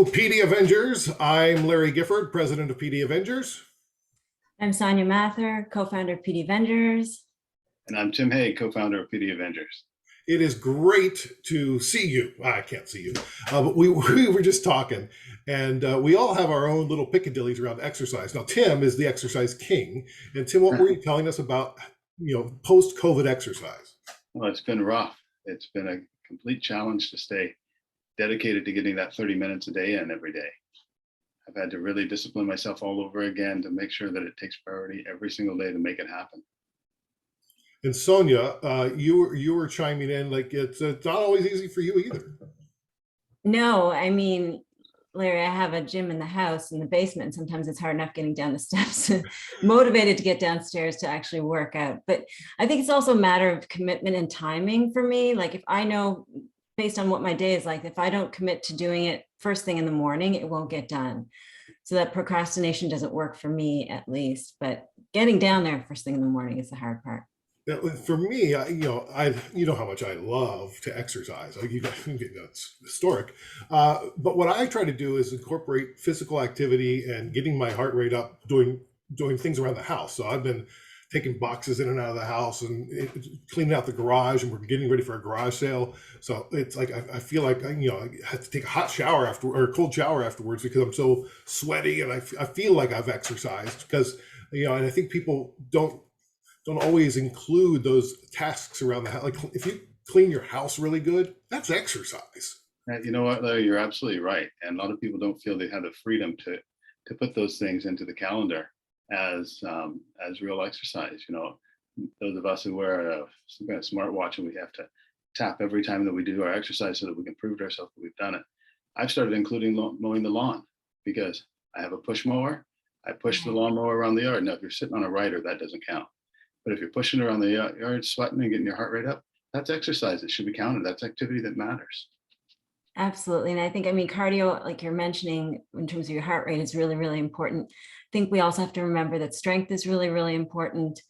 Hello, PD Avengers. I'm Larry Gifford, president of PD Avengers. I'm Sonia Mather, co-founder of PD Avengers. And I'm Tim Haig, co-founder of PD Avengers. It is great to see you. I can't see you, but we were just talking, and we all have our own little piccadillies around exercise. Now, Tim is the exercise king. And Tim, what were you telling us about, post-COVID exercise? Well, it's been rough. It's been a complete challenge to stay dedicated to getting that 30 minutes a day in every day. I've had to really discipline myself all over again to make sure that it takes priority every single day to make it happen. And Sonia, you were chiming in like it's not always easy for you either. No, I mean, Larry, I have a gym in the house in the basement. Sometimes it's hard enough getting down the steps, motivated to get downstairs to actually work out. But I think it's also a matter of commitment and timing for me. Like if I know based on what my day is like, if I don't commit to doing it first thing in the morning, it won't get done. So that procrastination doesn't work for me at least, but getting down there first thing in the morning is the hard part. For me, you know how much I love to exercise. That's historic. But what I try to do is incorporate physical activity and getting my heart rate up, doing things around the house. So I've been taking boxes in and out of the house and cleaning out the garage, and we're getting ready for a garage sale. So it's like I feel like I have to take a hot shower after or a cold shower afterwards because I'm so sweaty, and I feel like I've exercised because and I think people don't always include those tasks around the house. Like if you clean your house really good, that's exercise. You know what, Larry, you're absolutely right. And a lot of people don't feel they have the freedom to put those things into the calendar as real exercise. Those of us who wear some kind of smartwatch and we have to tap every time that we do our exercise so that we can prove to ourselves that we've done it. I've started including mowing the lawn because I have a push mower. I push the lawnmower around the yard. Now, if you're sitting on a rider, that doesn't count. But if you're pushing around the yard, sweating and getting your heart rate up, that's exercise. It should be counted. That's activity that matters. Absolutely. And I think, cardio, like you're mentioning in terms of your heart rate is really, really important. I think we also have to remember that strength is really, really important,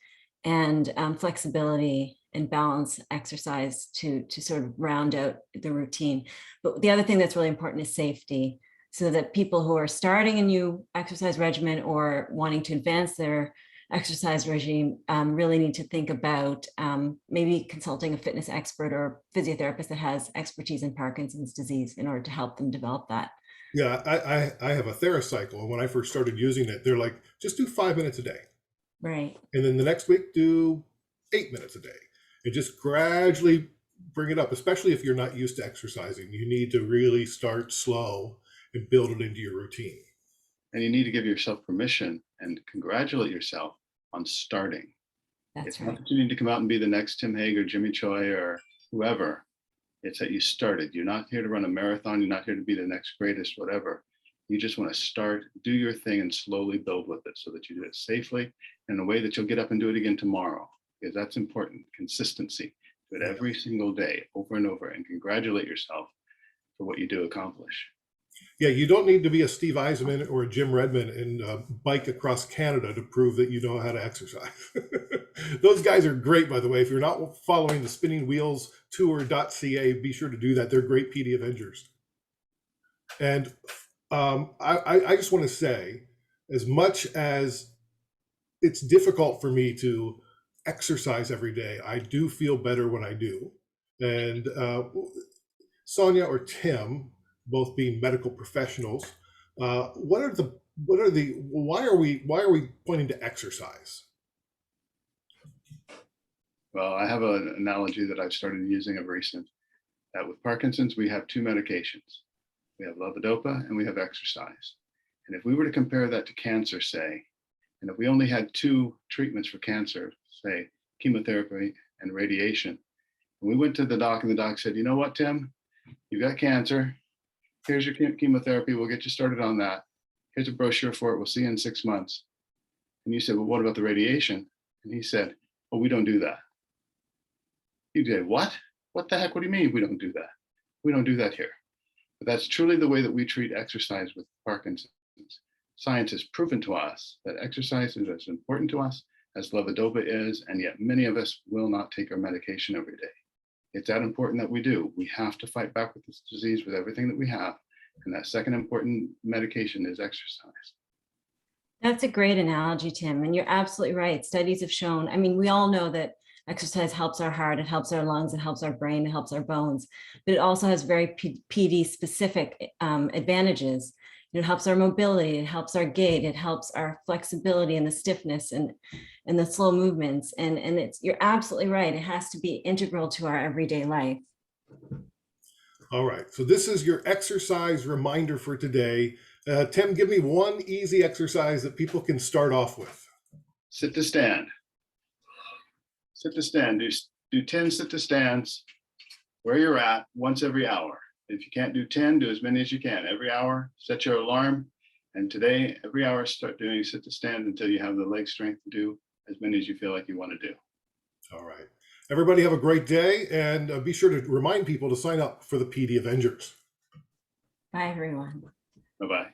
and flexibility and balance exercise to sort of round out the routine. But the other thing that's really important is safety, so that people who are starting a new exercise regimen or wanting to advance their exercise regime really need to think about maybe consulting a fitness expert or physiotherapist that has expertise in Parkinson's disease in order to help them develop that. Yeah, I have a TheraCycle, and when I first started using it, they're like, just do 5 minutes a day. Right. And then the next week, do 8 minutes a day. And just gradually bring it up, especially if you're not used to exercising. You need to really start slow and build it into your routine. And you need to give yourself permission and congratulate yourself on starting. It's not that you need to come out and be the next Tim Haig or Jimmy Choi or whoever. It's that you started. You're not here to run a marathon. You're not here to be the next greatest, whatever. You just want to start, do your thing, and slowly build with it so that you do it safely in a way that you'll get up and do it again tomorrow, because that's important. Consistency. Do it every single day, over and over, and congratulate yourself for what you do accomplish. Yeah, you don't need to be a Steve Eisenman or a Jim Redmond and bike across Canada to prove that you know how to exercise. Those guys are great, by the way. If you're not following the Spinning Wheels Tour.ca, be sure to do that. They're great PD Avengers. And I just want to say, as much as it's difficult for me to exercise every day, I do feel better when I do. And Sonia or Tim, both being medical professionals, why are we pointing to exercise? Well, I have an analogy that I've started using of recent, that with Parkinson's, we have two medications. We have levodopa and we have exercise. And if we were to compare that to cancer, say, and if we only had two treatments for cancer, say chemotherapy and radiation, and we went to the doc and the doc said, you know what, Tim, you've got cancer. Here's your chemotherapy. We'll get you started on that. Here's a brochure for it. We'll see you in 6 months. And you said, well, what about the radiation? And he said, well, we don't do that. You did what? What the heck? What do you mean we don't do that? We don't do that here. But that's truly the way that we treat exercise with Parkinson's. Science has proven to us that exercise is as important to us as levodopa is, and yet many of us will not take our medication every day. It's that important that we do. We have to fight back with this disease with everything that we have, And that second important medication is exercise. That's a great analogy, Tim, and you're absolutely right. Studies have shown, I mean, we all know that exercise helps our heart, it helps our lungs, it helps our brain, it helps our bones, but it also has very PD specific advantages. It helps our mobility, it helps our gait, it helps our flexibility and the stiffness and the slow movements. And you're absolutely right. It has to be integral to our everyday life. All right. So this is your exercise reminder for today. Tim, give me one easy exercise that people can start off with. Sit to stand. Sit to stand. Do 10 sit to stands where you're at once every hour. If you can't do 10, do as many as you can. Every hour, set your alarm. And today, every hour, start doing sit to stand until you have the leg strength to do as many as you feel like you want to do. All right. Everybody have a great day, and be sure to remind people to sign up for the PD Avengers. Bye, everyone. Bye-bye.